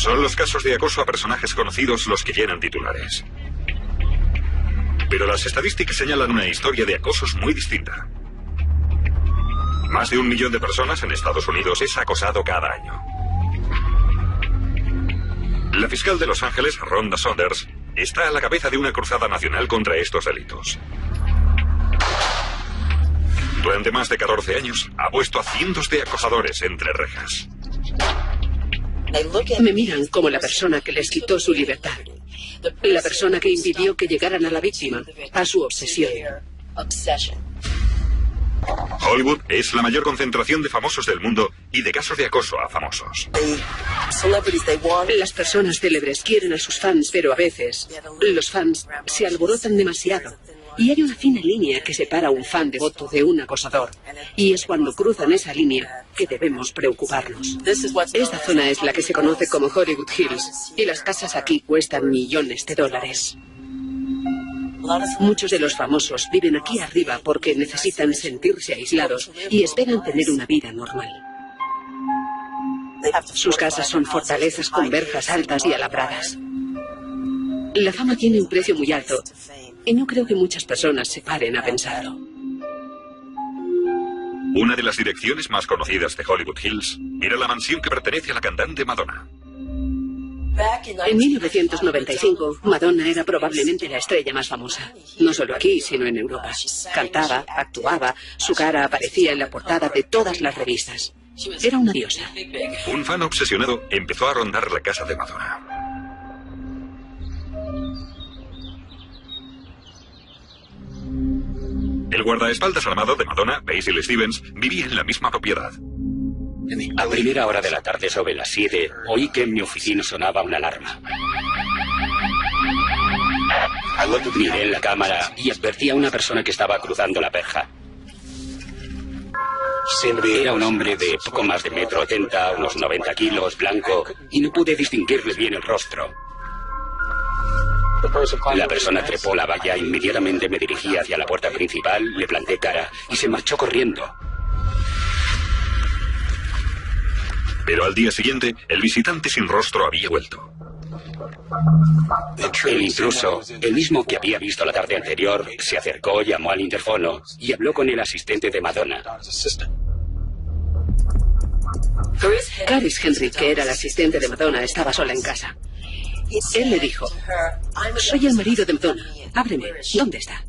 Son los casos de acoso a personajes conocidos los que llenan titulares. Pero las estadísticas señalan una historia de acosos muy distinta. Más de 1 millón de personas en Estados Unidos es acosado cada año. La fiscal de Los Ángeles, Rhonda Saunders, está a la cabeza de una cruzada nacional contra estos delitos. Durante más de 14 años ha puesto a cientos de acosadores entre rejas. Me miran como la persona que les quitó su libertad. La persona que impidió que llegaran a la víctima, a su obsesión. Hollywood es la mayor concentración de famosos del mundo y de casos de acoso a famosos. Las personas célebres quieren a sus fans, pero a veces los fans se alborotan demasiado. Y hay una fina línea que separa a un fan devoto de un acosador. Y es cuando cruzan esa línea que debemos preocuparnos. Esta zona es la que se conoce como Hollywood Hills. Y las casas aquí cuestan millones de dólares. Muchos de los famosos viven aquí arriba porque necesitan sentirse aislados y esperan tener una vida normal. Sus casas son fortalezas con verjas altas y alambradas. La fama tiene un precio muy alto y no creo que muchas personas se paren a pensarlo. Una de las direcciones más conocidas de Hollywood Hills era la mansión que pertenece a la cantante Madonna. En 1995, Madonna era probablemente la estrella más famosa. No solo aquí, sino en Europa. Cantaba, actuaba, su cara aparecía en la portada de todas las revistas. Era una diosa. Un fan obsesionado empezó a rondar la casa de Madonna. El guardaespaldas armado de Madonna, Basil Stevens, vivía en la misma propiedad. A primera hora de la tarde, sobre las 7, oí que en mi oficina sonaba una alarma. Miré en la cámara y advertí a una persona que estaba cruzando la verja. Era un hombre de poco más de 1,80 m, unos 90 kilos, blanco, y no pude distinguirle bien el rostro. La persona trepó la valla, inmediatamente me dirigí hacia la puerta principal, le planté cara y se marchó corriendo. Pero al día siguiente, el visitante sin rostro había vuelto. El intruso, el mismo que había visto la tarde anterior, se acercó, llamó al interfono y habló con el asistente de Madonna. Caris Henry, que era el asistente de Madonna, estaba sola en casa. Él le dijo: soy el marido de Madonna, ábreme, ¿dónde está?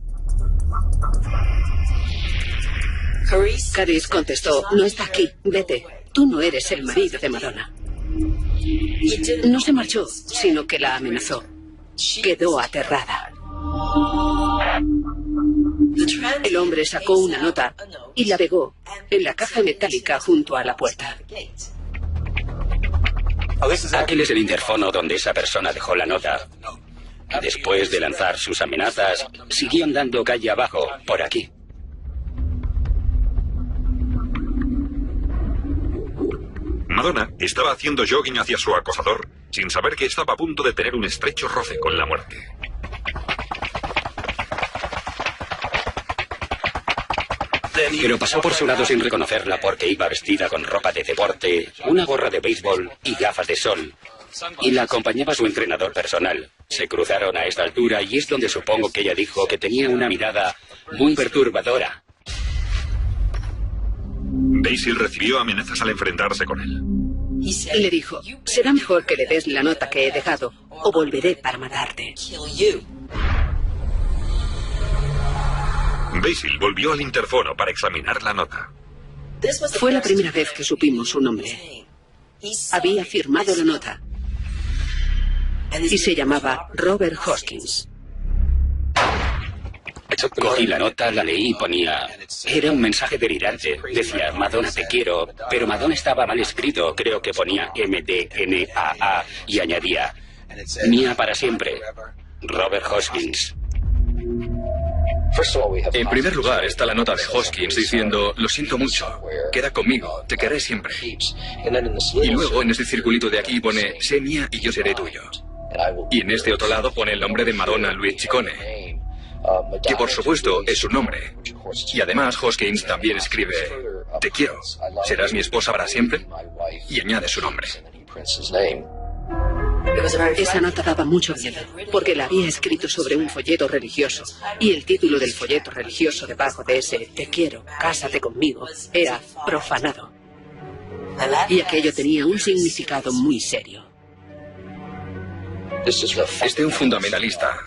Caris contestó: no está aquí, vete. Tú no eres el marido de Madonna. No se marchó, sino que la amenazó. Quedó aterrada. El hombre sacó una nota y la pegó en la caja metálica junto a la puerta. Aquel es el interfono donde esa persona dejó la nota. Después de lanzar sus amenazas, siguió andando calle abajo, por aquí. Madonna estaba haciendo jogging hacia su acosador sin saber que estaba a punto de tener un estrecho roce con la muerte. Pero pasó por su lado sin reconocerla porque iba vestida con ropa de deporte, una gorra de béisbol y gafas de sol. Y la acompañaba su entrenador personal. Se cruzaron a esta altura y es donde supongo que ella dijo que tenía una mirada muy perturbadora. Basil recibió amenazas al enfrentarse con él. Le dijo: será mejor que le des la nota que he dejado o volveré para matarte. Basil volvió al interfono para examinar la nota. Fue la primera vez que supimos su nombre. Había firmado la nota y se llamaba Robert Hoskins. Cogí la nota, la leí y ponía... Era un mensaje delirante. Decía: Madonna, te quiero. Pero Madonna estaba mal escrito. Creo que ponía MDNAA y añadía: mía para siempre. Robert Hoskins. En primer lugar está la nota de Hoskins diciendo: lo siento mucho, queda conmigo, te querré siempre. Y luego en este circulito de aquí pone: sé mía y yo seré tuyo. Y en este otro lado pone el nombre de Madonna Louise Ciccone, que por supuesto es su nombre. Y además Hoskins también escribe: te quiero, serás mi esposa para siempre, y añade su nombre. Esa nota daba mucho miedo, porque la había escrito sobre un folleto religioso, y el título del folleto religioso debajo de ese "Te quiero, cásate conmigo" era profanado. Y aquello tenía un significado muy serio. Es de un fundamentalista,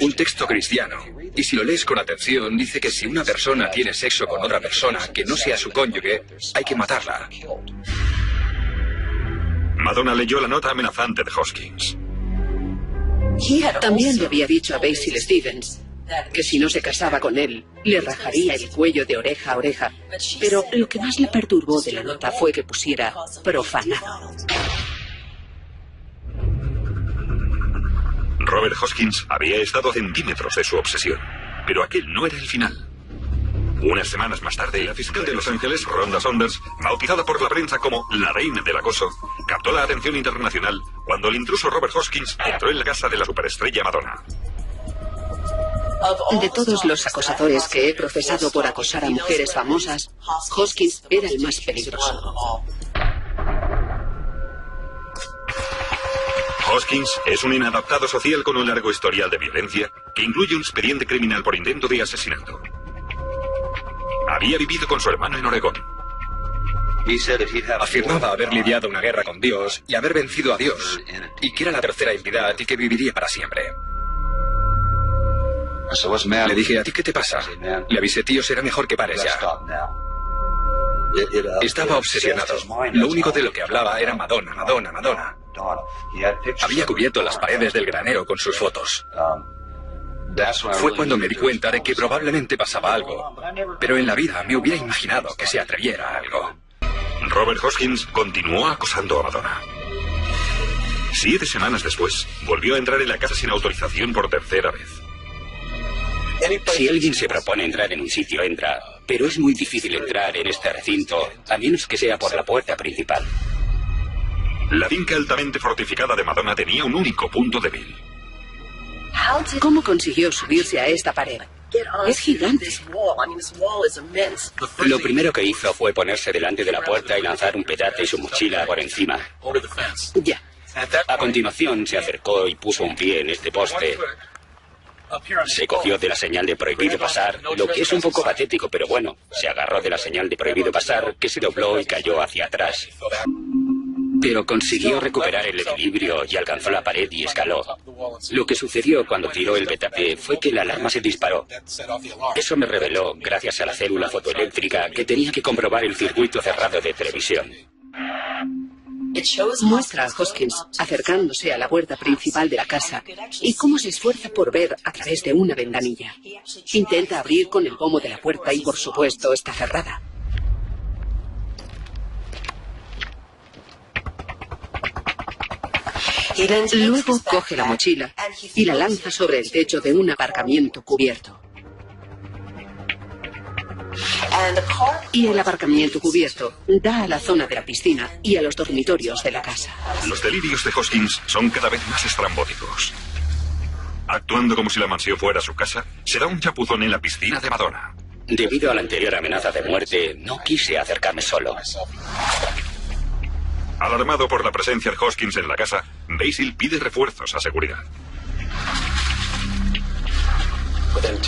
un texto cristiano, y si lo lees con atención, dice que si una persona tiene sexo con otra persona que no sea su cónyuge, hay que matarla. Madonna leyó la nota amenazante de Hoskins. También le había dicho a Basil Stevens que si no se casaba con él, le rajaría el cuello de oreja a oreja. Pero lo que más le perturbó de la nota fue que pusiera profanado. Robert Hoskins había estado a centímetros de su obsesión, pero aquel no era el final. Unas semanas más tarde, la fiscal de Los Ángeles, Rhonda Saunders, bautizada por la prensa como la reina del acoso, captó la atención internacional cuando el intruso Robert Hoskins entró en la casa de la superestrella Madonna. De todos los acosadores que he procesado por acosar a mujeres famosas, Hoskins era el más peligroso. Hoskins es un inadaptado social con un largo historial de violencia que incluye un expediente criminal por intento de asesinato. Había vivido con su hermano en Oregón. Afirmaba haber lidiado una guerra con Dios y haber vencido a Dios, y que era la tercera entidad y que viviría para siempre. Le dije, ¿a ti qué te pasa? Le avisé, tío, será mejor que pares ya. Estaba obsesionado. Lo único de lo que hablaba era Madonna, Madonna, Madonna. Había cubierto las paredes del granero con sus fotos. Fue cuando me di cuenta de que probablemente pasaba algo, pero en la vida me hubiera imaginado que se atreviera a algo. Robert Hoskins continuó acosando a Madonna. 7 semanas después, volvió a entrar en la casa sin autorización por tercera vez. Si alguien se propone entrar en un sitio, entra, pero es muy difícil entrar en este recinto, a menos que sea por la puerta principal. La finca altamente fortificada de Madonna tenía un único punto débil. ¿Cómo consiguió subirse a esta pared? Es gigante. Lo primero que hizo fue ponerse delante de la puerta y lanzar un petate y su mochila por encima. Ya. A continuación se acercó y puso un pie en este poste. Se cogió de la señal de prohibido pasar, lo que es un poco patético, pero bueno, se agarró de la señal de prohibido pasar, que se dobló y cayó hacia atrás. Pero consiguió recuperar el equilibrio y alcanzó la pared y escaló. Lo que sucedió cuando tiró el petate fue que la alarma se disparó. Eso me reveló, gracias a la célula fotoeléctrica, que tenía que comprobar el circuito cerrado de televisión. Muestra a Hoskins acercándose a la puerta principal de la casa y cómo se esfuerza por ver a través de una ventanilla. Intenta abrir con el pomo de la puerta y, por supuesto, está cerrada. Luego coge la mochila y la lanza sobre el techo de un aparcamiento cubierto. Y el aparcamiento cubierto da a la zona de la piscina y a los dormitorios de la casa. Los delirios de Hoskins son cada vez más estrambóticos. Actuando como si la mansión fuera su casa, se da un chapuzón en la piscina de Madonna. Debido a la anterior amenaza de muerte, no quise acercarme solo. Alarmado por la presencia de Hoskins en la casa, Basil pide refuerzos a seguridad.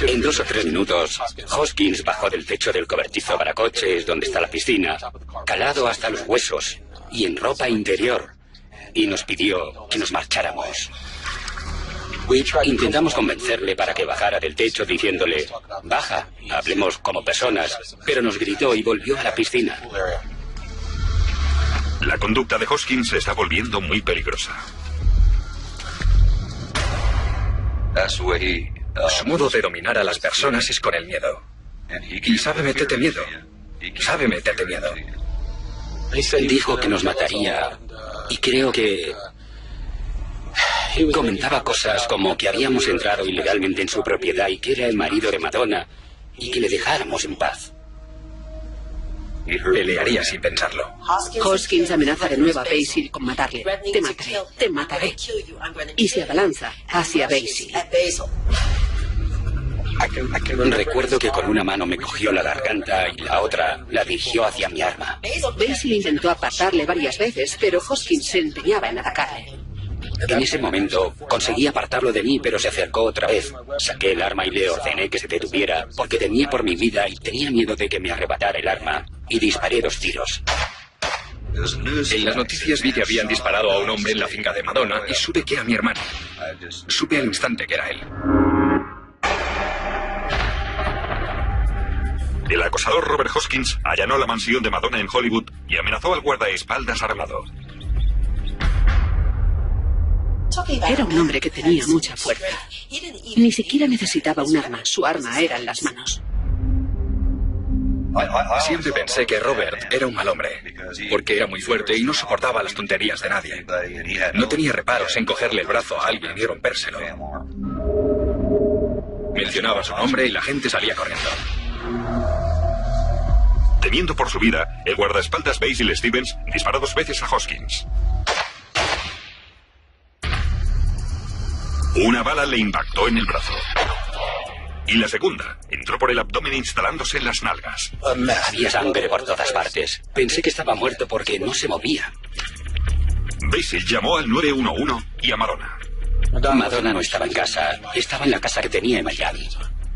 En 2 o 3 minutos, Hoskins bajó del techo del cobertizo para coches donde está la piscina, calado hasta los huesos y en ropa interior, y nos pidió que nos marcháramos. Intentamos convencerle para que bajara del techo diciéndole, baja, hablemos como personas, pero nos gritó y volvió a la piscina. La conducta de Hoskins se está volviendo muy peligrosa. Su modo de dominar a las personas es con el miedo. Y sabe meterte miedo. Sabe meterte miedo. Dijo que nos mataría y creo que comentaba cosas como que habíamos entrado ilegalmente en su propiedad y que era el marido de Madonna y que le dejáramos en paz. Pelearía sin pensarlo. Hoskins amenaza de nuevo a Basil con matarle. Te mataré, te mataré. Y se abalanza hacia Basil. Recuerdo que con una mano me cogió la garganta y la otra la dirigió hacia mi arma. Basil intentó apartarle varias veces, pero Hoskins se empeñaba en atacarle. En ese momento conseguí apartarlo de mí, pero se acercó otra vez. Saqué el arma y le ordené que se detuviera, porque temía por mi vida y tenía miedo de que me arrebatara el arma, y disparé 2 tiros. En las noticias vi que habían disparado a un hombre en la finca de Madonna y supe que era mi hermano. Supe al instante que era él. El acosador Robert Hoskins allanó la mansión de Madonna en Hollywood y amenazó al guardaespaldas armado. Era un hombre que tenía mucha fuerza. Ni siquiera necesitaba un arma. Su arma eran las manos. Siempre pensé que Robert era un mal hombre, porque era muy fuerte y no soportaba las tonterías de nadie. No tenía reparos en cogerle el brazo a alguien y rompérselo. Mencionaba su nombre y la gente salía corriendo. Temiendo por su vida, el guardaespaldas Basil Stevens disparó 2 veces a Hoskins. Una bala le impactó en el brazo. Y la segunda entró por el abdomen instalándose en las nalgas. Había sangre por todas partes. Pensé que estaba muerto porque no se movía. Basil llamó al 911 y a Madonna. Madonna no estaba en casa. Estaba en la casa que tenía en Miami.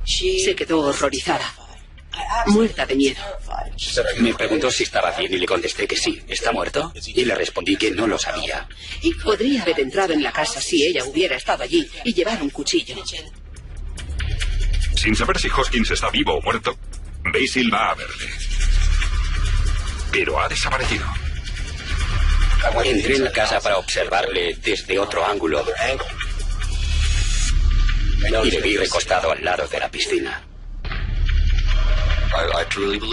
Se quedó horrorizada, muerta de miedo. Me preguntó si estaba bien y le contesté que sí. ¿Está muerto? Y le respondí que no lo sabía. Podría haber entrado en la casa si ella hubiera estado allí y llevar un cuchillo. Sin saber si Hoskins está vivo o muerto, Basil va a verle. Pero ha desaparecido. Entré en la casa para observarle desde otro ángulo y le vi recostado al lado de la piscina.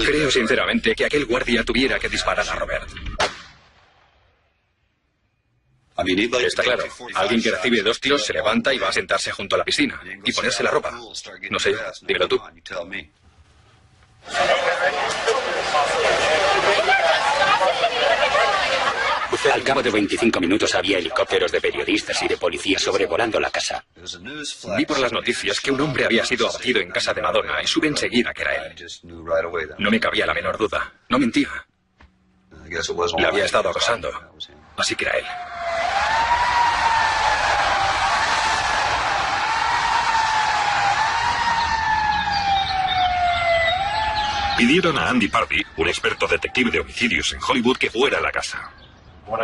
Creo sinceramente que aquel guardia tuviera que disparar a Robert. Está claro, alguien que recibe 2 tiros se levanta y va a sentarse junto a la piscina y ponerse la ropa. No sé, dímelo tú. Al cabo de 25 minutos había helicópteros de periodistas y de policía sobrevolando la casa. Vi por las noticias que un hombre había sido abatido en casa de Madonna y supe enseguida que era él. No me cabía la menor duda. No mentía. Le había estado acosando. Así que era él. Pidieron a Andy Pardy, un experto detective de homicidios en Hollywood, que fuera a la casa.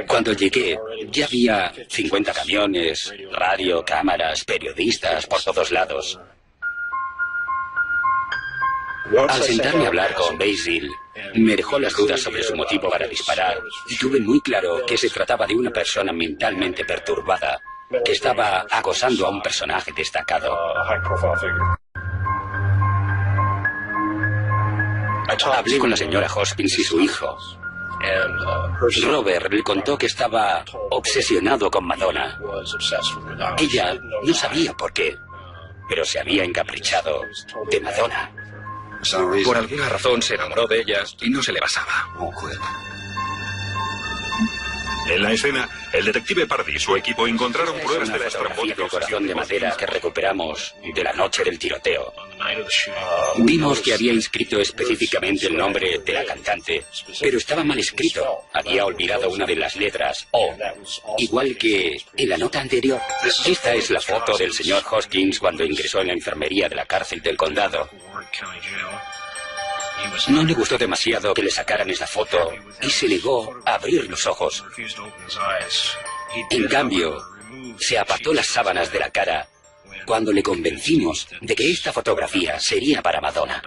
Cuando llegué, ya había 50 camiones, radio, cámaras, periodistas por todos lados. Al sentarme a hablar con Basil, me dejó las dudas sobre su motivo para disparar y tuve muy claro que se trataba de una persona mentalmente perturbada que estaba acosando a un personaje destacado. Hablé con la señora Hoskins y su hijo. Robert le contó que estaba obsesionado con Madonna. Ella no sabía por qué, pero se había encaprichado de Madonna. Por alguna razón se enamoró de ella y no se le basaba. En la escena, el detective Pardy y su equipo encontraron pruebas de la estrambótica del corazón de madera que recuperamos de la noche del tiroteo. Vimos que había inscrito específicamente el nombre de la cantante, pero estaba mal escrito. Había olvidado una de las letras O, igual que en la nota anterior. Esta es la foto del señor Hoskins cuando ingresó en la enfermería de la cárcel del condado. No le gustó demasiado que le sacaran esa foto y se negó a abrir los ojos. En cambio, se apartó las sábanas de la cara cuando le convencimos de que esta fotografía sería para Madonna.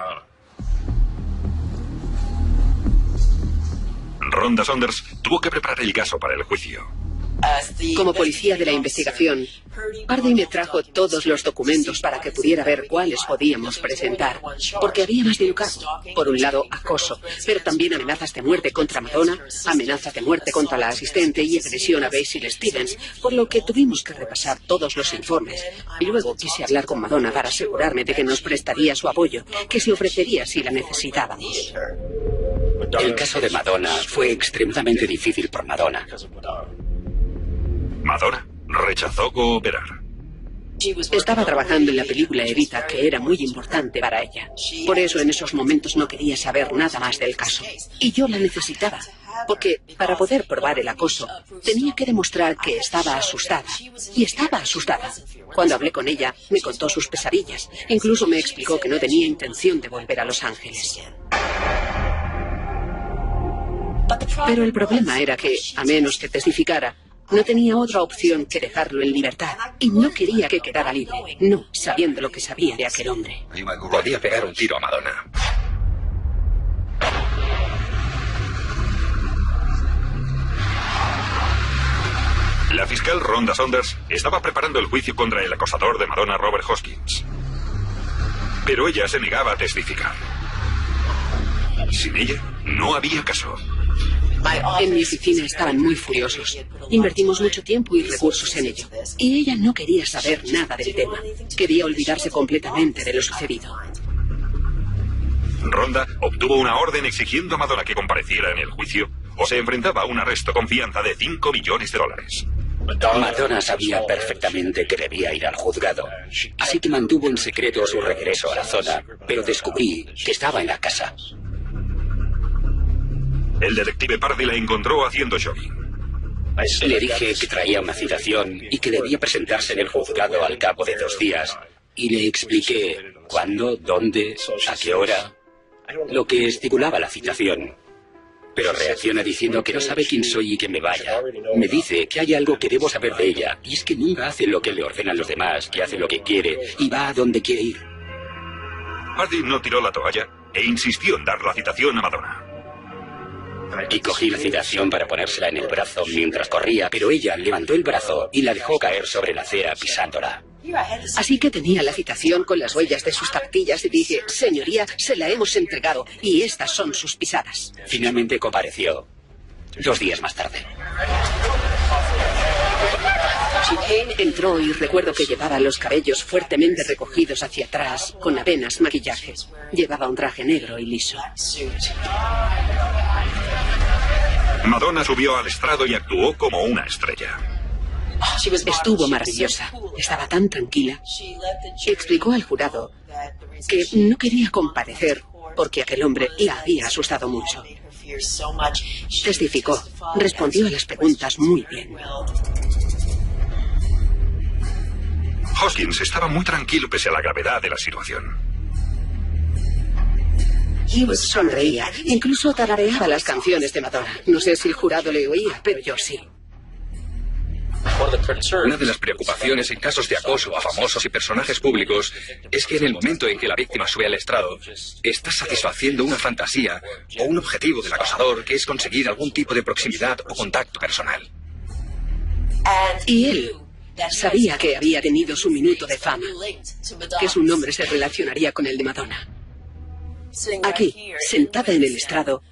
Rhonda Saunders tuvo que preparar el caso para el juicio. Como policía de la investigación, Pardy me trajo todos los documentos para que pudiera ver cuáles podíamos presentar, porque había más de un caso. Por un lado, acoso, pero también amenazas de muerte contra Madonna, amenazas de muerte contra la asistente y agresión a Basil Stevens, por lo que tuvimos que repasar todos los informes. Y luego quise hablar con Madonna para asegurarme de que nos prestaría su apoyo, que se ofrecería si la necesitábamos. El caso de Madonna fue extremadamente difícil por Madonna. Madonna rechazó cooperar. Estaba trabajando en la película Evita, que era muy importante para ella. Por eso en esos momentos no quería saber nada más del caso. Y yo la necesitaba. porque para poder probar el acoso tenía que demostrar que estaba asustada. Y estaba asustada. Cuando hablé con ella, me contó sus pesadillas. Incluso me explicó que no tenía intención de volver a Los Ángeles. Pero el problema era que, a menos que testificara, no tenía otra opción que dejarlo en libertad. Y no quería que quedara libre. No, sabiendo lo que sabía de aquel hombre. Podía pegar un tiro a Madonna. La fiscal Rhonda Saunders estaba preparando el juicio contra el acosador de Madonna, Robert Hoskins. Pero ella se negaba a testificar. Sin ella, no había caso. En mi oficina estaban muy furiosos. Invertimos mucho tiempo y recursos en ello. Y ella no quería saber nada del tema. Quería olvidarse completamente de lo sucedido. Rhonda obtuvo una orden exigiendo a Madonna que compareciera en el juicio o se enfrentaba a un arresto con fianza de $5 millones. Madonna sabía perfectamente que debía ir al juzgado, así que mantuvo en secreto su regreso a la zona, pero descubrí que estaba en la casa. El detective Pardy la encontró haciendo jogging. Le dije que traía una citación y que debía presentarse en el juzgado al cabo de 2 días, y le expliqué cuándo, dónde, a qué hora, lo que estipulaba la citación. Pero reacciona diciendo que no sabe quién soy y que me vaya. Me dice que hay algo que debo saber de ella, y es que nunca hace lo que le ordenan los demás, que hace lo que quiere y va a donde quiere ir. Pardy no tiró la toalla e insistió en dar la citación a Madonna. Y cogí la citación para ponérsela en el brazo mientras corría, pero ella levantó el brazo y la dejó caer sobre la acera pisándola. Así que tenía la citación con las huellas de sus zapatillas y dije, señoría, se la hemos entregado y estas son sus pisadas. Finalmente compareció 2 días más tarde. Entró y recuerdo que llevaba los cabellos fuertemente recogidos hacia atrás, con apenas maquillaje. Llevaba un traje negro y liso. Madonna subió al estrado y actuó como una estrella. Estuvo maravillosa. Estaba tan tranquila. Explicó al jurado que no quería comparecer porque aquel hombre la había asustado mucho. Testificó. Respondió a las preguntas muy bien. Hoskins estaba muy tranquilo pese a la gravedad de la situación. Sonreía. Incluso tarareaba las canciones de Madonna. No sé si el jurado le oía, pero yo sí. Una de las preocupaciones en casos de acoso a famosos y personajes públicos es que en el momento en que la víctima sube al estrado, está satisfaciendo una fantasía o un objetivo del acosador, que es conseguir algún tipo de proximidad o contacto personal. Y él sabía que había tenido su minuto de fama, que su nombre se relacionaría con el de Madonna. Aquí, sentada en el estrado,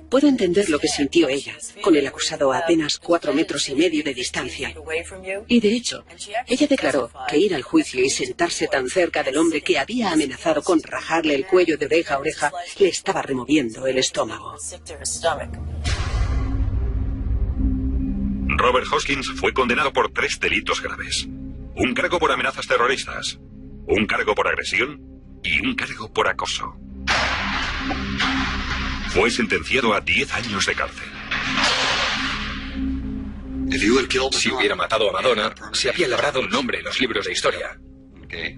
puedo entender lo que sintió ella, con el acusado a apenas 4,5 metros de distancia. Y de hecho, ella declaró que ir al juicio y sentarse tan cerca del hombre que había amenazado con rajarle el cuello de oreja a oreja le estaba removiendo el estómago. Robert Hoskins fue condenado por 3 delitos graves. Un cargo por amenazas terroristas, un cargo por agresión y un cargo por acoso. Fue sentenciado a 10 años de cárcel. Si hubiera matado a Madonna, se había labrado un nombre en los libros de historia.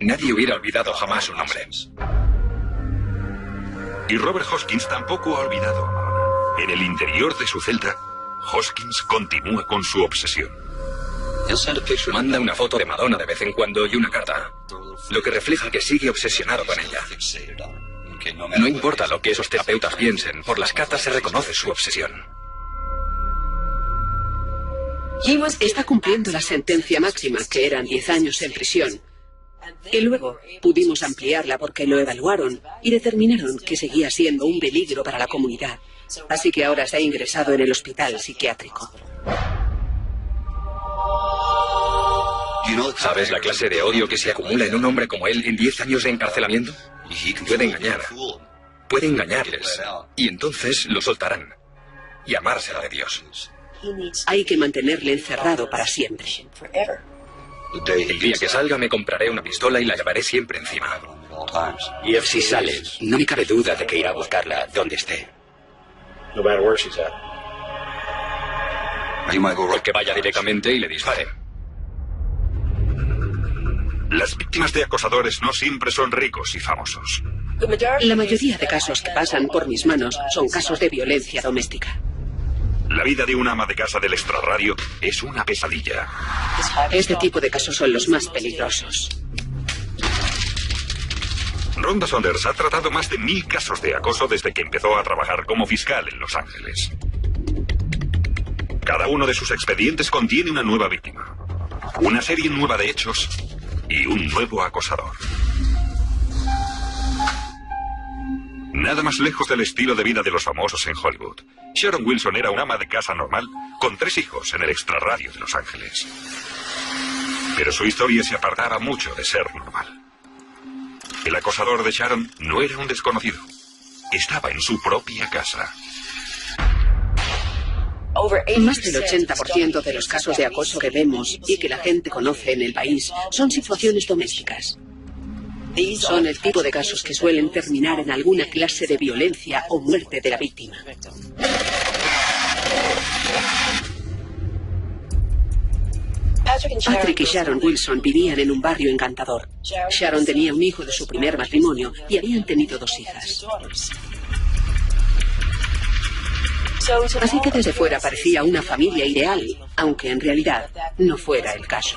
Nadie hubiera olvidado jamás su nombre. Y Robert Hoskins tampoco ha olvidado a Madonna. En el interior de su celda, Hoskins continúa con su obsesión. Manda una foto de Madonna de vez en cuando y una carta, lo que refleja que sigue obsesionado con ella. No importa lo que esos terapeutas piensen, por las cartas se reconoce su obsesión. Está cumpliendo la sentencia máxima, que eran 10 años en prisión. Y luego pudimos ampliarla porque lo evaluaron y determinaron que seguía siendo un peligro para la comunidad. Así que ahora está ingresado en el hospital psiquiátrico. ¿Sabes la clase de odio que se acumula en un hombre como él en 10 años de encarcelamiento? Puede engañar. Puede engañarles. Y entonces lo soltarán. Y amársela de Dios. Hay que mantenerle encerrado para siempre. El día que salga me compraré una pistola y la llevaré siempre encima. Y si sale, no me cabe duda de que irá a buscarla donde esté. O que vaya directamente y le dispare. Las víctimas de acosadores no siempre son ricos y famosos. La mayoría de casos que pasan por mis manos son casos de violencia doméstica. La vida de una ama de casa del extrarradio es una pesadilla. Este tipo de casos son los más peligrosos. Rhonda Saunders ha tratado más de 1000 casos de acoso desde que empezó a trabajar como fiscal en Los Ángeles. Cada uno de sus expedientes contiene una nueva víctima, una serie nueva de hechos y un nuevo acosador. Nada más lejos del estilo de vida de los famosos en Hollywood. Sharon Wilson era una ama de casa normal con 3 hijos en el extrarradio de Los Ángeles. Pero su historia se apartaba mucho de ser normal. El acosador de Sharon no era un desconocido. Estaba en su propia casa. Más del 80% de los casos de acoso que vemos y que la gente conoce en el país son situaciones domésticas. Son el tipo de casos que suelen terminar en alguna clase de violencia o muerte de la víctima. Patrick y Sharon Wilson vivían en un barrio encantador. Sharon tenía un hijo de su primer matrimonio y habían tenido 2 hijas. Así que desde fuera parecía una familia ideal, aunque en realidad no fuera el caso.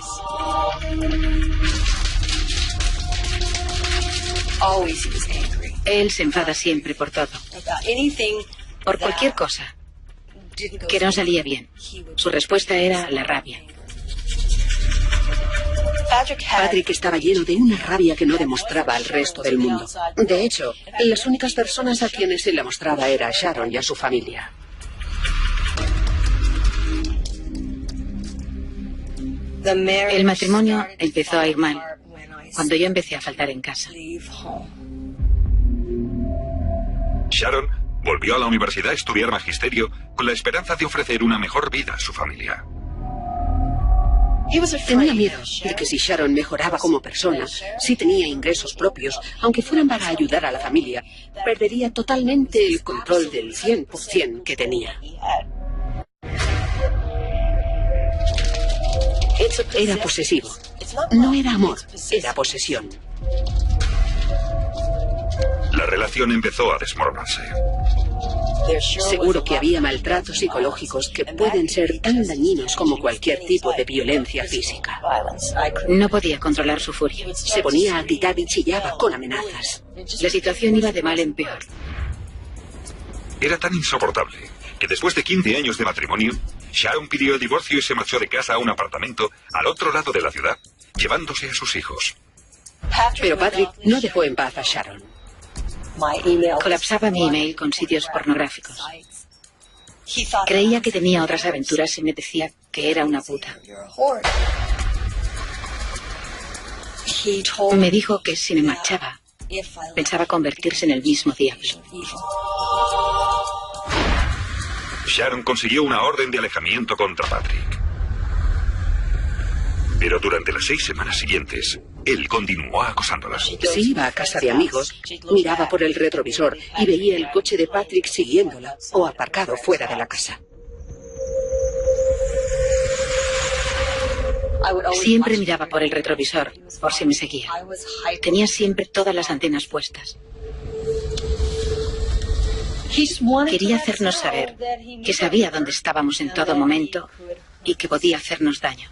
Él se enfada siempre por todo, por cualquier cosa que no salía bien. Su respuesta era la rabia. Patrick estaba lleno de una rabia que no demostraba al resto del mundo. De hecho, las únicas personas a quienes se la mostraba era a Sharon y a su familia. El matrimonio empezó a ir mal cuando yo empecé a faltar en casa. Sharon volvió a la universidad a estudiar magisterio con la esperanza de ofrecer una mejor vida a su familia. Tenía miedo de que si Sharon mejoraba como persona, si tenía ingresos propios, aunque fueran para ayudar a la familia, perdería totalmente el control del 100% que tenía. Era posesivo. No era amor, era posesión. La relación empezó a desmoronarse. Seguro que había maltratos psicológicos que pueden ser tan dañinos como cualquier tipo de violencia física. No podía controlar su furia. Se ponía a gritar y chillaba con amenazas. La situación iba de mal en peor. Era tan insoportable que después de 15 años de matrimonio, Sharon pidió el divorcio y se marchó de casa a un apartamento al otro lado de la ciudad, llevándose a sus hijos. Pero Patrick no dejó en paz a Sharon. Colapsaba mi email con sitios pornográficos. Creía que tenía otras aventuras y me decía que era una puta. Me dijo que si me marchaba, pensaba convertirse en el mismo diablo. Sharon consiguió una orden de alejamiento contra Patrick. Pero durante las 6 semanas siguientes, él continuó acosándola. Si iba a casa de amigos, miraba por el retrovisor y veía el coche de Patrick siguiéndola o aparcado fuera de la casa. Siempre miraba por el retrovisor, por si me seguía. Tenía siempre todas las antenas puestas. Quería hacernos saber que sabía dónde estábamos en todo momento y que podía hacernos daño.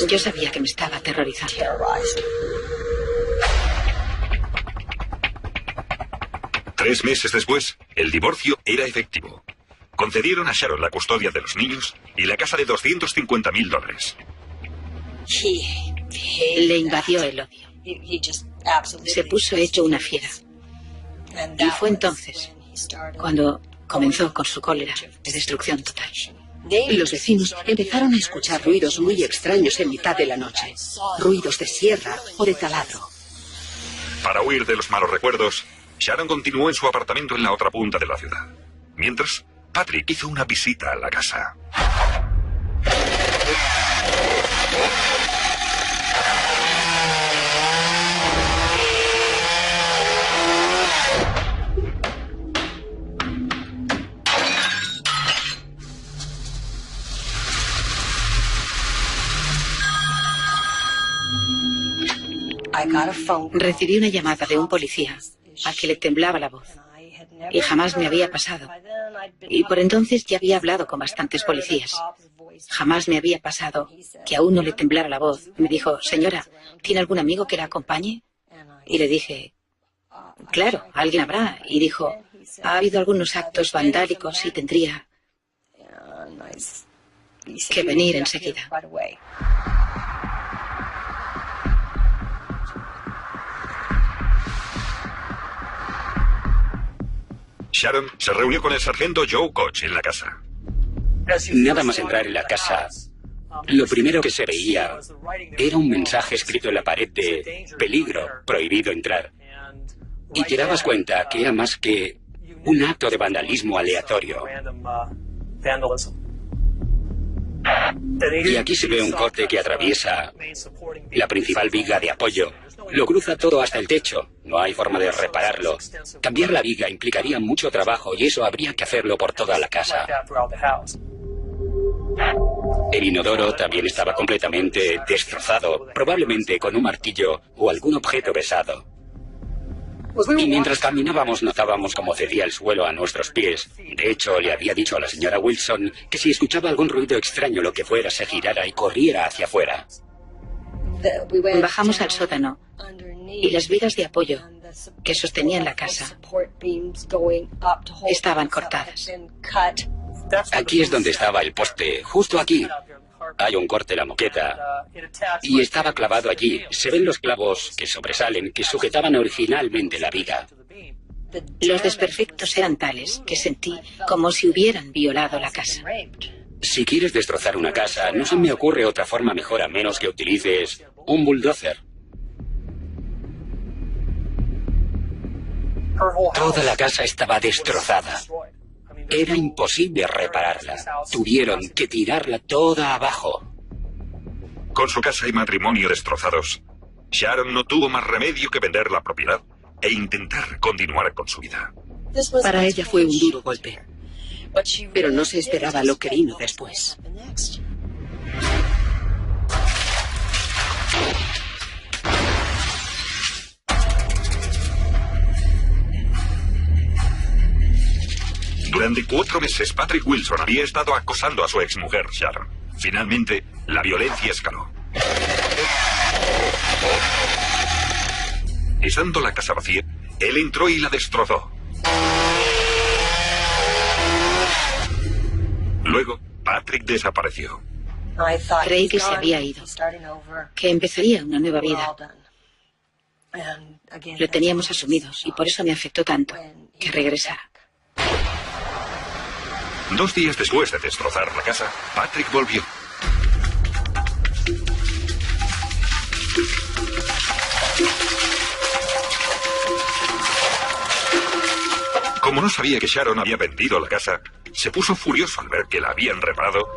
Yo sabía que me estaba aterrorizando. 3 meses después, el divorcio era efectivo. Concedieron a Sharon la custodia de los niños y la casa de $250,000. Le invadió el odio. Se puso hecho una fiera. Y fue entonces cuando comenzó con su cólera de destrucción total. Los vecinos empezaron a escuchar ruidos muy extraños en mitad de la noche. Ruidos de sierra o de taladro. Para huir de los malos recuerdos, Sharon continuó en su apartamento en la otra punta de la ciudad. Mientras, Patrick hizo una visita a la casa. Recibí una llamada de un policía al que le temblaba la voz. Y jamás me había pasado. Y por entonces ya había hablado con bastantes policías. Jamás me había pasado que a uno le temblara la voz. Me dijo, señora, ¿tiene algún amigo que la acompañe? Y le dije, claro, alguien habrá. Y dijo, ha habido algunos actos vandálicos y tendría que venir enseguida. Sharon se reunió con el sargento Joe Koch en la casa. Nada más entrar en la casa, lo primero que se veía era un mensaje escrito en la pared de peligro, prohibido entrar. Y te dabas cuenta que era más que un acto de vandalismo aleatorio. Y aquí se ve un corte que atraviesa la principal viga de apoyo. Lo cruza todo hasta el techo. No hay forma de repararlo. Cambiar la viga implicaría mucho trabajo y eso habría que hacerlo por toda la casa. El inodoro también estaba completamente destrozado, probablemente con un martillo o algún objeto pesado. Y mientras caminábamos notábamos cómo cedía el suelo a nuestros pies. De hecho, le había dicho a la señora Wilson que si escuchaba algún ruido extraño, lo que fuera, se girara y corriera hacia afuera. Bajamos al sótano y las vigas de apoyo que sostenían la casa estaban cortadas. Aquí es donde estaba el poste, justo aquí. Hay un corte en la moqueta y estaba clavado allí. Se ven los clavos que sobresalen, que sujetaban originalmente la viga. Los desperfectos eran tales que sentí como si hubieran violado la casa. Si quieres destrozar una casa, no se me ocurre otra forma mejor a menos que utilices un bulldozer. Toda la casa estaba destrozada. Era imposible repararla. Tuvieron que tirarla toda abajo. Con su casa y matrimonio destrozados, Sharon no tuvo más remedio que vender la propiedad e intentar continuar con su vida. Para ella fue un duro golpe, pero no se esperaba lo que vino después. Durante 4 meses, Patrick Wilson había estado acosando a su exmujer, Sharon. Finalmente, la violencia escaló. Estando la casa vacía, él entró y la destrozó. Luego, Patrick desapareció. Creí que se había ido, que empezaría una nueva vida. Lo teníamos asumido y por eso me afectó tanto que regresara. 2 días después de destrozar la casa, Patrick volvió. Como no sabía que Sharon había vendido la casa, se puso furioso al ver que la habían reparado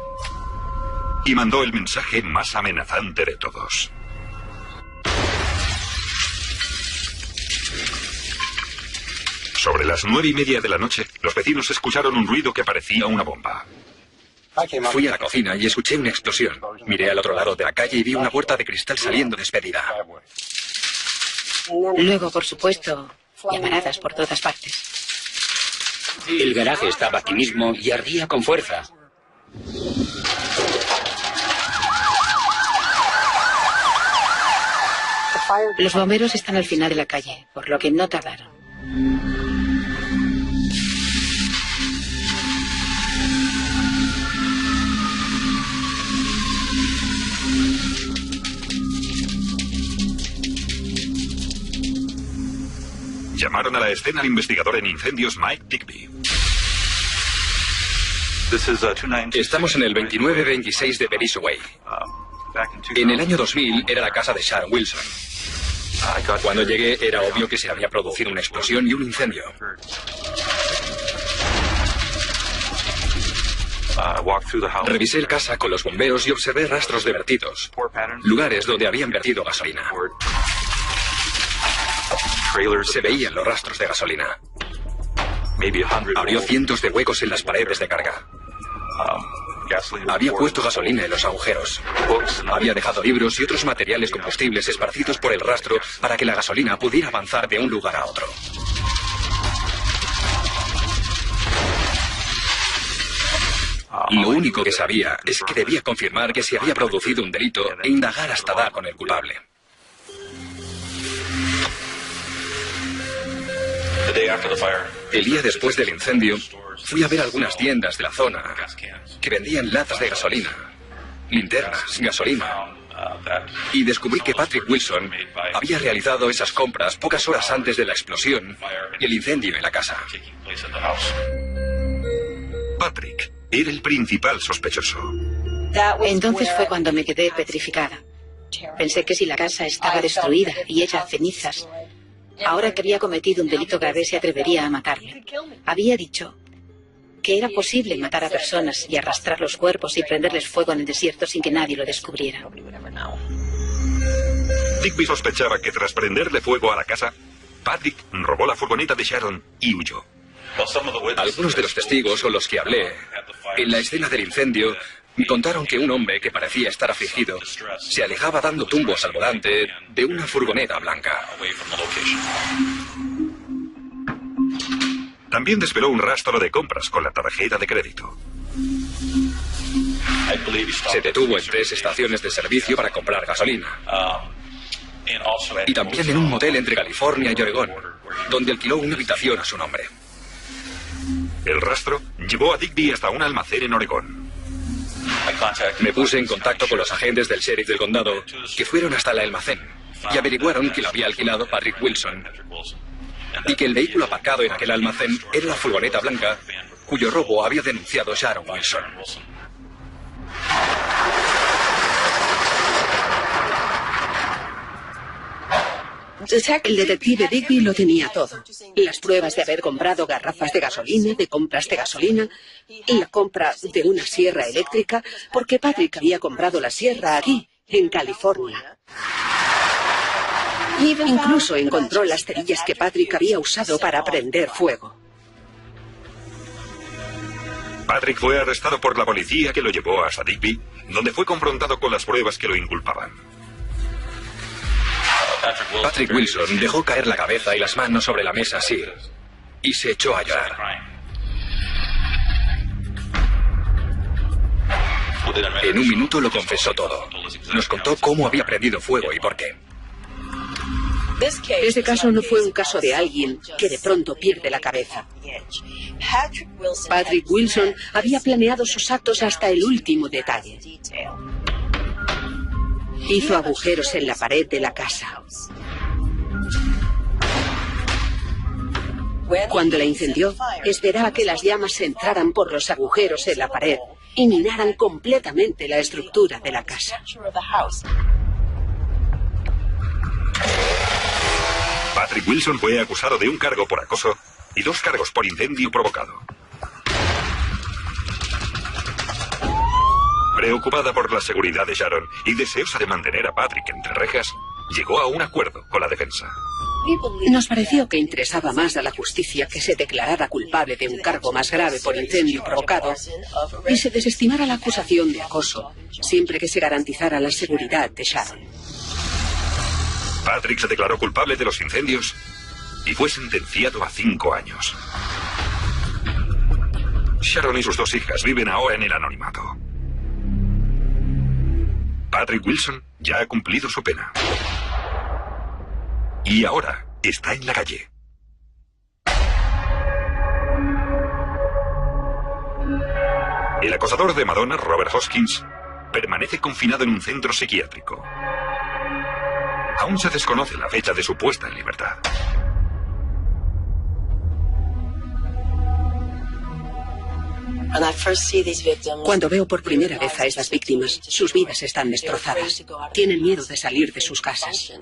y mandó el mensaje más amenazante de todos. Sobre las 9:30 de la noche, los vecinos escucharon un ruido que parecía una bomba. Fui a la cocina y escuché una explosión. Miré al otro lado de la calle y vi una puerta de cristal saliendo despedida. Luego, por supuesto, llamaradas por todas partes. El garaje estaba aquí mismo y ardía con fuerza. Los bomberos están al final de la calle, por lo que no tardaron. Llamaron a la escena al investigador en incendios Mike Digby. Estamos en el 2926 de Berisaway. En el año 2000 era la casa de Sharon Wilson. Cuando llegué era obvio que se había producido una explosión y un incendio. Revisé la casa con los bomberos y observé rastros de vertidos, lugares donde habían vertido gasolina. Se veían los rastros de gasolina. Abrió cientos de huecos en las paredes de carga. Había puesto gasolina en los agujeros. Había dejado libros y otros materiales combustibles esparcidos por el rastro para que la gasolina pudiera avanzar de un lugar a otro. Lo único que sabía es que debía confirmar que se había producido un delito e indagar hasta dar con el culpable. El día después del incendio, fui a ver algunas tiendas de la zona que vendían latas de gasolina, linternas, gasolina, y descubrí que Patrick Wilson había realizado esas compras pocas horas antes de la explosión y el incendio en la casa. Patrick era el principal sospechoso. Entonces fue cuando me quedé petrificada. Pensé que si la casa estaba destruida y hecha cenizas, ahora que había cometido un delito grave se atrevería a matarme. Había dicho que era posible matar a personas y arrastrar los cuerpos y prenderles fuego en el desierto sin que nadie lo descubriera. Digby sospechaba que tras prenderle fuego a la casa, Patrick robó la furgoneta de Sharon y huyó. Algunos de los testigos con los que hablé en la escena del incendio me contaron que un hombre que parecía estar afligido se alejaba dando tumbos al volante de una furgoneta blanca. También desveló un rastro de compras con la tarjeta de crédito. Se detuvo en 3 estaciones de servicio para comprar gasolina. Y también en un motel entre California y Oregón, donde alquiló una habitación a su nombre. El rastro llevó a Digby hasta un almacén en Oregón. Me puse en contacto con los agentes del sheriff del condado, que fueron hasta el almacén y averiguaron que lo había alquilado Patrick Wilson y que el vehículo aparcado en aquel almacén era la furgoneta blanca cuyo robo había denunciado Sharon Wilson. El detective Digby lo tenía todo. Las pruebas de haber comprado garrafas de gasolina, de compras de gasolina, la compra de una sierra eléctrica, porque Patrick había comprado la sierra aquí, en California. Incluso encontró las cerillas que Patrick había usado para prender fuego. Patrick fue arrestado por la policía que lo llevó hasta Digby, donde fue confrontado con las pruebas que lo inculpaban. Patrick Wilson dejó caer la cabeza y las manos sobre la mesa así, y se echó a llorar. En un minuto lo confesó todo. Nos contó cómo había prendido fuego y por qué. Ese caso no fue un caso de alguien que de pronto pierde la cabeza. Patrick Wilson había planeado sus actos hasta el último detalle. Hizo agujeros en la pared de la casa. Cuando la incendió, esperaba que las llamas entraran por los agujeros en la pared y minaran completamente la estructura de la casa. Patrick Wilson fue acusado de un cargo por acoso y 2 cargos por incendio provocado. Preocupada por la seguridad de Sharon y deseosa de mantener a Patrick entre rejas, llegó a un acuerdo con la defensa. Nos pareció que interesaba más a la justicia que se declarara culpable de un cargo más grave por incendio provocado y se desestimara la acusación de acoso, siempre que se garantizara la seguridad de Sharon. Patrick se declaró culpable de los incendios y fue sentenciado a 5 años. Sharon y sus 2 hijas viven ahora en el anonimato. Patrick Wilson ya ha cumplido su pena. Y ahora está en la calle. El acosador de Madonna, Robert Hoskins, permanece confinado en un centro psiquiátrico. Aún se desconoce la fecha de su puesta en libertad. Cuando veo por primera vez a esas víctimas, sus vidas están destrozadas. Tienen miedo de salir de sus casas.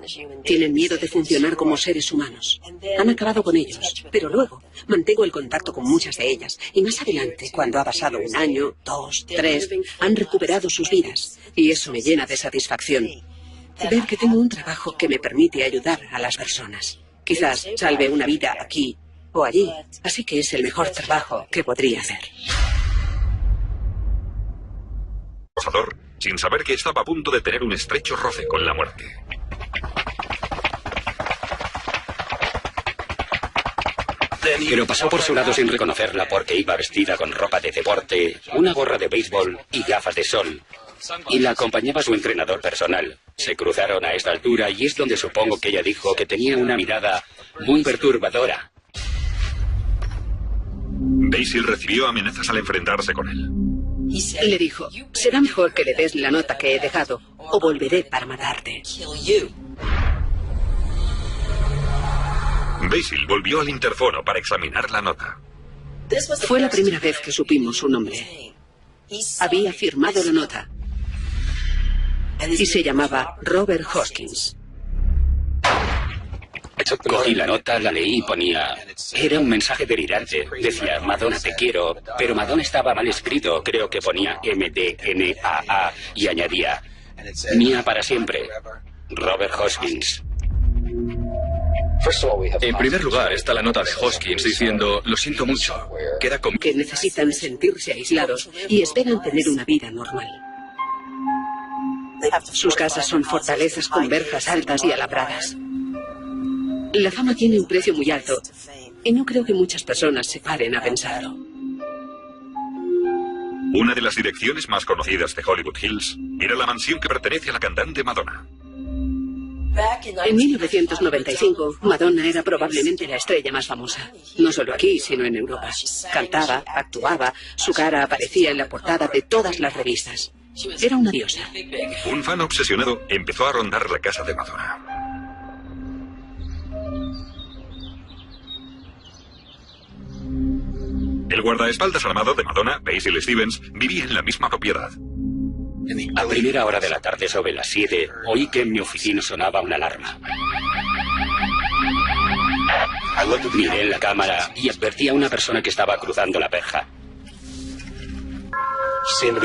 Tienen miedo de funcionar como seres humanos. Han acabado con ellos, pero luego mantengo el contacto con muchas de ellas. Y más adelante, cuando ha pasado 1 año, 2, 3, han recuperado sus vidas. Y eso me llena de satisfacción. Ver que tengo un trabajo que me permite ayudar a las personas. Quizás salve una vida aquí o allí, así que es el mejor trabajo que podría hacer. acosador sin saber que estaba a punto de tener un estrecho roce con la muerte. Pero pasó por su lado sin reconocerla porque iba vestida con ropa de deporte, una gorra de béisbol y gafas de sol. Y la acompañaba su entrenador personal. Se cruzaron a esta altura y es donde supongo que ella dijo que tenía una mirada muy perturbadora. Basil recibió amenazas al enfrentarse con él. Le dijo, será mejor que le des la nota que he dejado o volveré para matarte. Basil volvió al interfono para examinar la nota. Fue la primera vez que supimos su nombre. Había firmado la nota y se llamaba Robert Hoskins. Cogí la nota, la leí y ponía... Era un mensaje delirante. Decía, Madonna te quiero, pero Madonna estaba mal escrito. Creo que ponía MDNAA y añadía, mía para siempre, Robert Hoskins. En primer lugar está la nota de Hoskins diciendo, lo siento mucho, queda conmigo. Que necesitan sentirse aislados y esperan tener una vida normal. Sus casas son fortalezas con verjas altas y alambradas. La fama tiene un precio muy alto y no creo que muchas personas se paren a pensarlo. Una de las direcciones más conocidas de Hollywood Hills era la mansión que pertenece a la cantante Madonna. En 1995, Madonna era probablemente la estrella más famosa. No solo aquí, sino en Europa. Cantaba, actuaba, su cara aparecía en la portada de todas las revistas. Era una diosa. Un fan obsesionado empezó a rondar la casa de Madonna. El guardaespaldas armado de Madonna, Basil Stevens, vivía en la misma propiedad. A primera hora de la tarde, sobre las 7, oí que en mi oficina sonaba una alarma. Miré en la cámara y advertí a una persona que estaba cruzando la verja.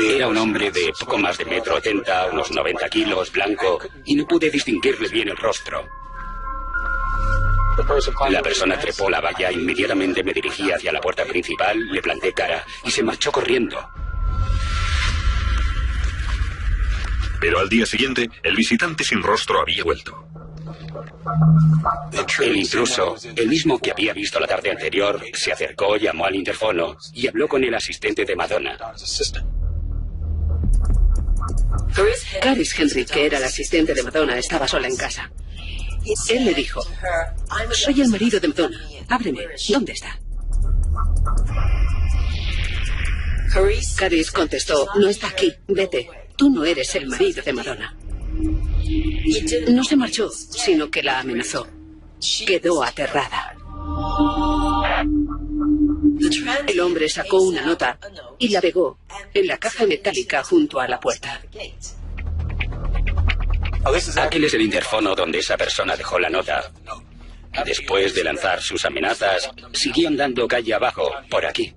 Era un hombre de poco más de 1,80 m, unos 90 kilos, blanco, y no pude distinguirle bien el rostro. La persona trepó la valla, inmediatamente me dirigí hacia la puerta principal, le planté cara y se marchó corriendo. Pero al día siguiente, el visitante sin rostro había vuelto. El intruso, el mismo que había visto la tarde anterior, se acercó, llamó al interfono y habló con el asistente de Madonna. Caris Henry, que era la asistente de Madonna, estaba sola en casa. Él le dijo, soy el marido de Madonna, ábreme, ¿dónde está? Caris contestó, no está aquí, vete, tú no eres el marido de Madonna. No se marchó, sino que la amenazó. Quedó aterrada. El hombre sacó una nota y la pegó en la caja metálica junto a la puerta. Aquel es el interfono donde esa persona dejó la nota. Después de lanzar sus amenazas, siguió andando calle abajo, por aquí.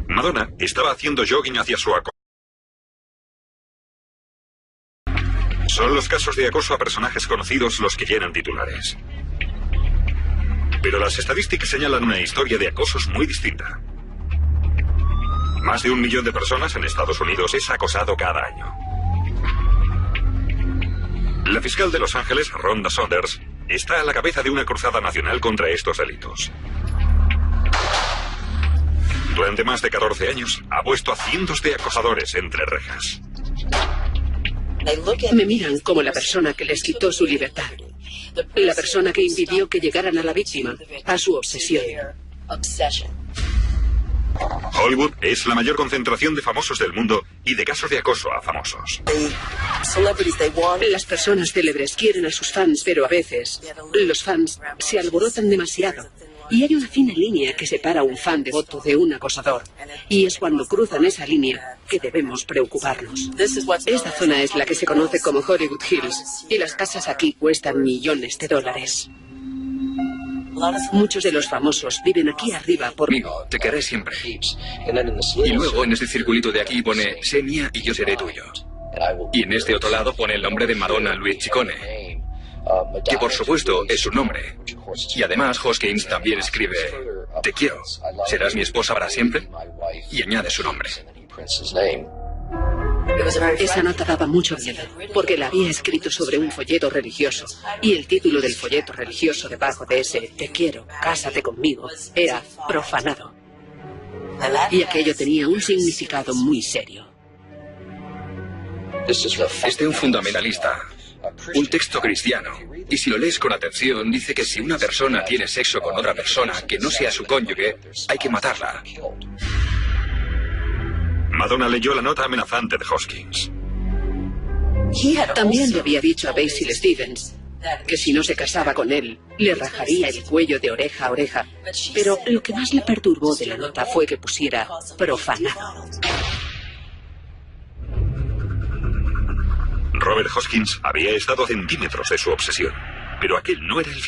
Madonna estaba haciendo jogging hacia su acoso. Son los casos de acoso a personajes conocidos los que llenan titulares. Pero las estadísticas señalan una historia de acosos muy distinta. Más de 1 millón de personas en Estados Unidos es acosado cada año. La fiscal de Los Ángeles, Rhonda Saunders, está a la cabeza de una cruzada nacional contra estos delitos. Durante más de 14 años ha puesto a cientos de acosadores entre rejas. Me miran como la persona que les quitó su libertad. La persona que impidió que llegaran a la víctima, a su obsesión. Hollywood es la mayor concentración de famosos del mundo y de casos de acoso a famosos. Las personas célebres quieren a sus fans, pero a veces los fans se alborotan demasiado. Y hay una fina línea que separa a un fan devoto de un acosador. Y es cuando cruzan esa línea que debemos preocuparnos. Esta zona es la que se conoce como Hollywood Hills. Y las casas aquí cuestan millones de dólares. Muchos de los famosos viven aquí arriba por... Amigo, te querré siempre. Y luego en este circulito de aquí pone, sé mía y yo seré tuyo. Y en este otro lado pone el nombre de Madonna Louise Ciccone, que por supuesto es su nombre. Y además Hoskins también escribe te quiero, serás mi esposa para siempre, y añade su nombre. Esa nota daba mucho miedo, porque la había escrito sobre un folleto religioso, y el título del folleto religioso debajo de ese "Te quiero, cásate conmigo" era profanado. Y aquello tenía un significado muy serio. Es de un fundamentalista, un texto cristiano, y si lo lees con atención, dice que si una persona tiene sexo con otra persona que no sea su cónyuge, hay que matarla. Madonna leyó la nota amenazante de Hoskins. También le había dicho a Basil Stevens que si no se casaba con él, le rajaría el cuello de oreja a oreja. Pero lo que más le perturbó de la nota fue que pusiera profanado. Robert Hoskins había estado a centímetros de su obsesión, pero aquel no era el fin.